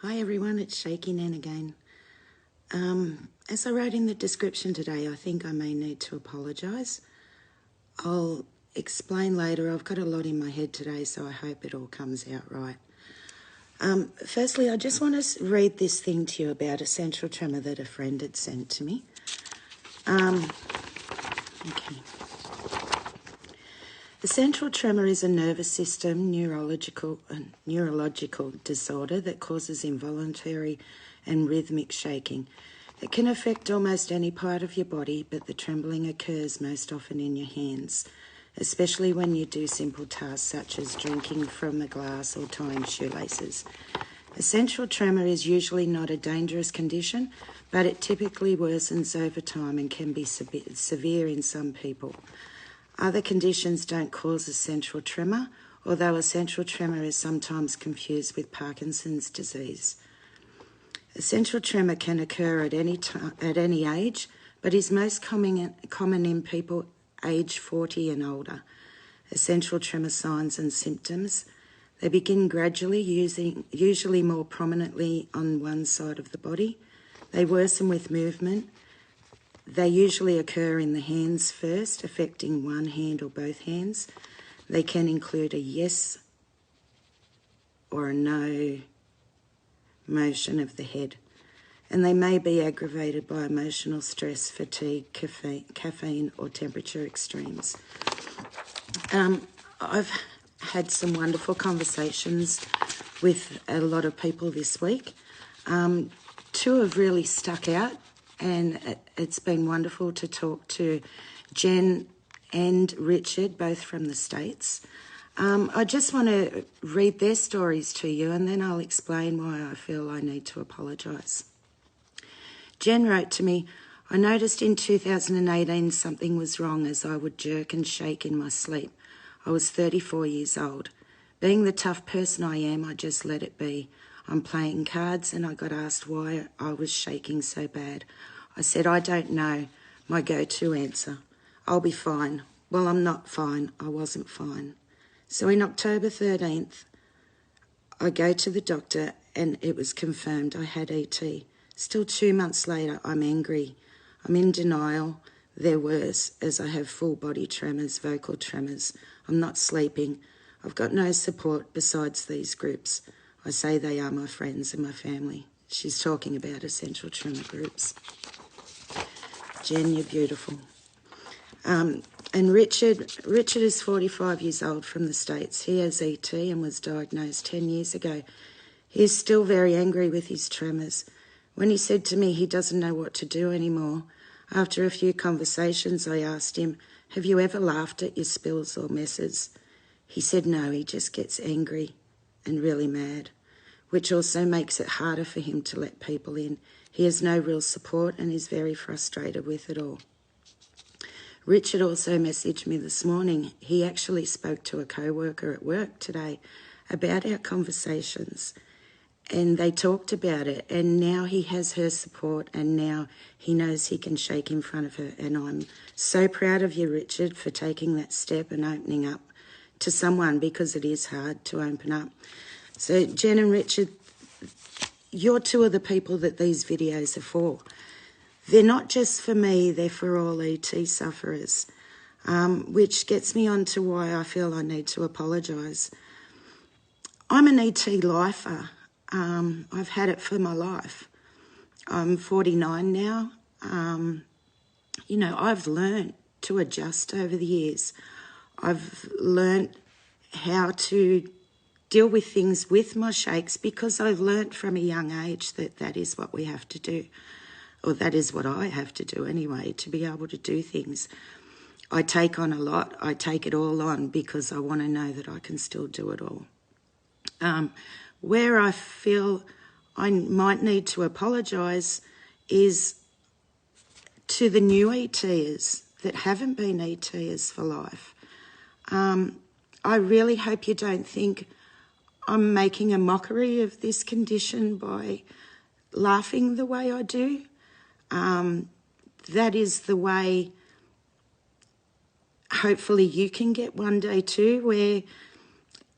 Hi everyone, it's Shakey Nan again. As I wrote in the description today, I think I may need to apologise. I'll explain later. I've got a lot in my head today, so I hope it all comes out right. Firstly, I just want to read this thing to you about essential tremor that a friend had sent to me. Essential tremor is a nervous system neurological disorder that causes involuntary and rhythmic shaking. It can affect almost any part of your body, but the trembling occurs most often in your hands, especially when you do simple tasks such as drinking from a glass or tying shoelaces. Essential tremor is usually not a dangerous condition, but it typically worsens over time and can be severe in some people. Other conditions don't cause essential tremor, although essential tremor is sometimes confused with Parkinson's disease. Essential tremor can occur at any age, but is most common in people age 40 and older. Essential tremor signs and symptoms. They begin gradually, usually more prominently on one side of the body. They worsen with movement. They usually occur in the hands first, affecting one hand or both hands. They can include a yes or a no motion of the head. And they may be aggravated by emotional stress, fatigue, caffeine or temperature extremes. I've had some wonderful conversations with a lot of people this week. Two have really stuck out. And it's been wonderful to talk to Jen and Richard, both from the States. I just want to read their stories to you, and then I'll explain why I feel I need to apologise. Jen wrote to me, "I noticed in 2018 something was wrong as I would jerk and shake in my sleep. I was 34 years old. Being the tough person I am, I just let it be. I'm playing cards and I got asked why I was shaking so bad. I said, I don't know, my go-to answer. I'll be fine. Well, I'm not fine. I wasn't fine. So in October 13th, I go to the doctor and it was confirmed I had ET. Still 2 months later, I'm angry. I'm in denial. They're worse as I have full body tremors, vocal tremors. I'm not sleeping. I've got no support besides these groups. I say they are my friends and my family." She's talking about essential tremor groups. Jen, you're beautiful. And Richard is 45 years old from the States. He has ET and was diagnosed 10 years ago. He is still very angry with his tremors. When he said to me he doesn't know what to do anymore, after a few conversations I asked him, "Have you ever laughed at your spills or messes?" He said no, he just gets angry and really mad, which also makes it harder for him to let people in. He has no real support and is very frustrated with it all. Richard also messaged me this morning. He actually spoke to a co-worker at work today about our conversations, and they talked about it, and now he has her support, and now he knows he can shake in front of her. And I'm so proud of you, Richard, for taking that step and opening up to someone, because it is hard to open up. So Jen and Richard, you're two of the people that these videos are for. They're not just for me, they're for all ET sufferers, which gets me on to why I feel I need to apologise. I'm an ET lifer. I've had it for my life. I'm 49 now. I've learned to adjust over the years. I've learned how to deal with things with my shakes because I've learnt from a young age that is what we have to do, or that is what I have to do anyway, to be able to do things. I take on a lot. I take it all on because I want to know that I can still do it all. Where I feel I might need to apologise is to the new ETers that haven't been ETers for life. I really hope you don't think I'm making a mockery of this condition by laughing the way I do. That is the way hopefully you can get one day too, where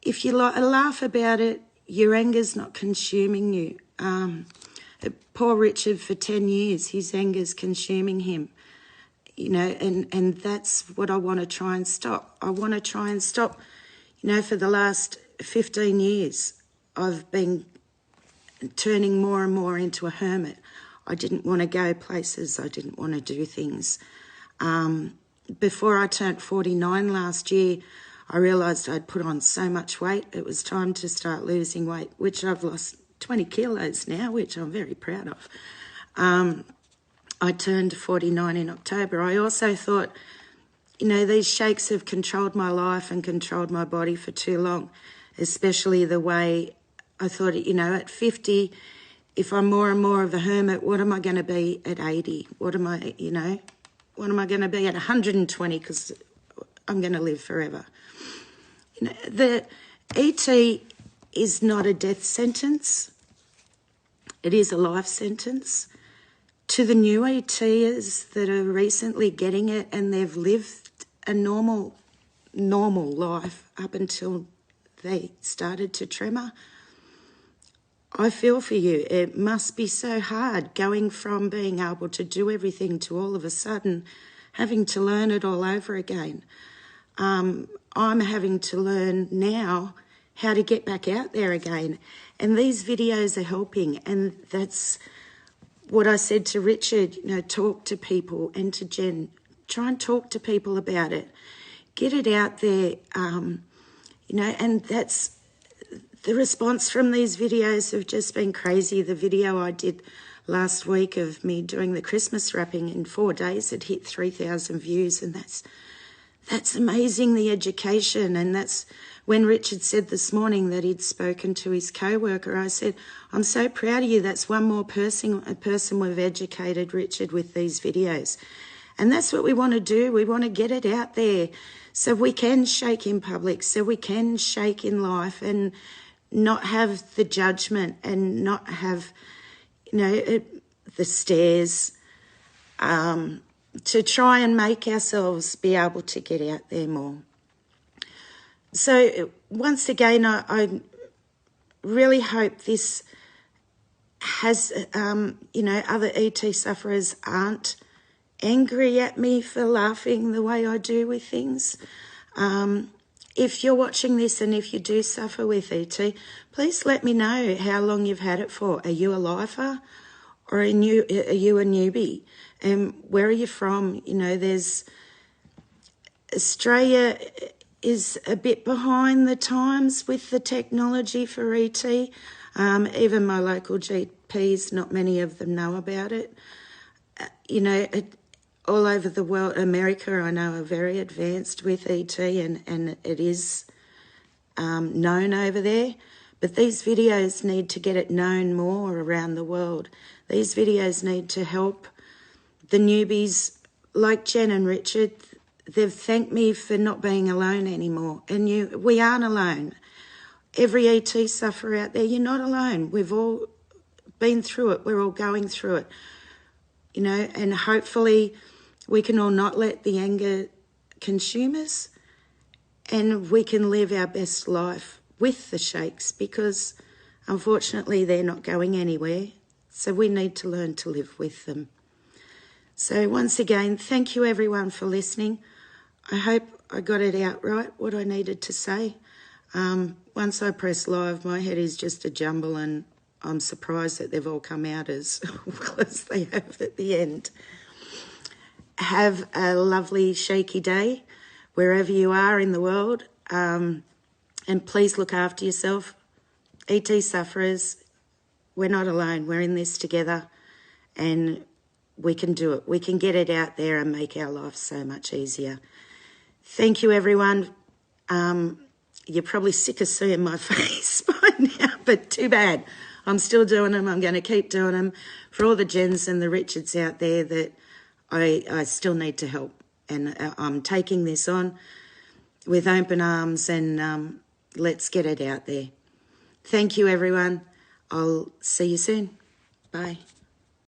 if you laugh about it, your anger's not consuming you. Poor Richard, for 10 years, his anger's consuming him. You know, and that's what I want to try and stop. I want to try and stop, you know, for the last 15 years, I've been turning more and more into a hermit. I didn't want to go places. I didn't want to do things. Before I turned 49 last year, I realised I'd put on so much weight. It was time to start losing weight, which I've lost 20 kilos now, which I'm very proud of. I turned 49 in October. I also thought, you know, these shakes have controlled my life and controlled my body for too long, especially the way I thought, you know, at 50, if I'm more and more of a hermit, what am I going to be at 80? What am I, you know, what am I going to be at 120? Because I'm going to live forever. You know, the ET is not a death sentence. It is a life sentence. To the new ETers that are recently getting it and they've lived a normal life up until they started to tremor, I feel for you. It must be so hard going from being able to do everything to all of a sudden having to learn it all over again. I'm having to learn now how to get back out there again. And these videos are helping. And that's what I said to Richard, you know, talk to people, and to Jen. Try and talk to people about it. Get it out there, you know, and that's the response from these videos have just been crazy. The video I did last week of me doing the Christmas wrapping, in 4 days it hit 3,000 views, and that's amazing, the education. And that's when Richard said this morning that he'd spoken to his co-worker, I said, I'm so proud of you. That's one more person we've educated, Richard, with these videos. And that's what we want to do. We want to get it out there so we can shake in public, so we can shake in life and not have the judgment and not have, you know, the stares, to try and make ourselves be able to get out there more. So once again, I really hope this has, you know, other ET sufferers aren't angry at me for laughing the way I do with things. If you're watching this and if you do suffer with ET, please let me know how long you've had it for. Are you a lifer or are you a newbie? And where are you from? You know, Australia is a bit behind the times with the technology for ET. Even my local GPs, not many of them know about it. You know, all over the world, America, I know, are very advanced with ET, and it is known over there. But these videos need to get it known more around the world. These videos need to help the newbies like Jen and Richard. They've thanked me for not being alone anymore. And we aren't alone. Every ET sufferer out there, you're not alone. We've all been through it. We're all going through it. You know, and hopefully we can all not let the anger consume us, and we can live our best life with the shakes, because unfortunately they're not going anywhere. So we need to learn to live with them. So once again, thank you everyone for listening. I hope I got it out right, what I needed to say. Once I press live, my head is just a jumble, and I'm surprised that they've all come out as well as they have at the end. Have a lovely shaky day wherever you are in the world, and please look after yourself. ET sufferers, we're not alone. We're in this together, and we can do it. We can get it out there and make our life so much easier. Thank you, everyone. You're probably sick of seeing my face by now, but too bad. I'm still doing them. I'm going to keep doing them for all the Jens and the Richards out there that I still need to help. And I'm taking this on with open arms, and let's get it out there. Thank you, everyone. I'll see you soon. Bye.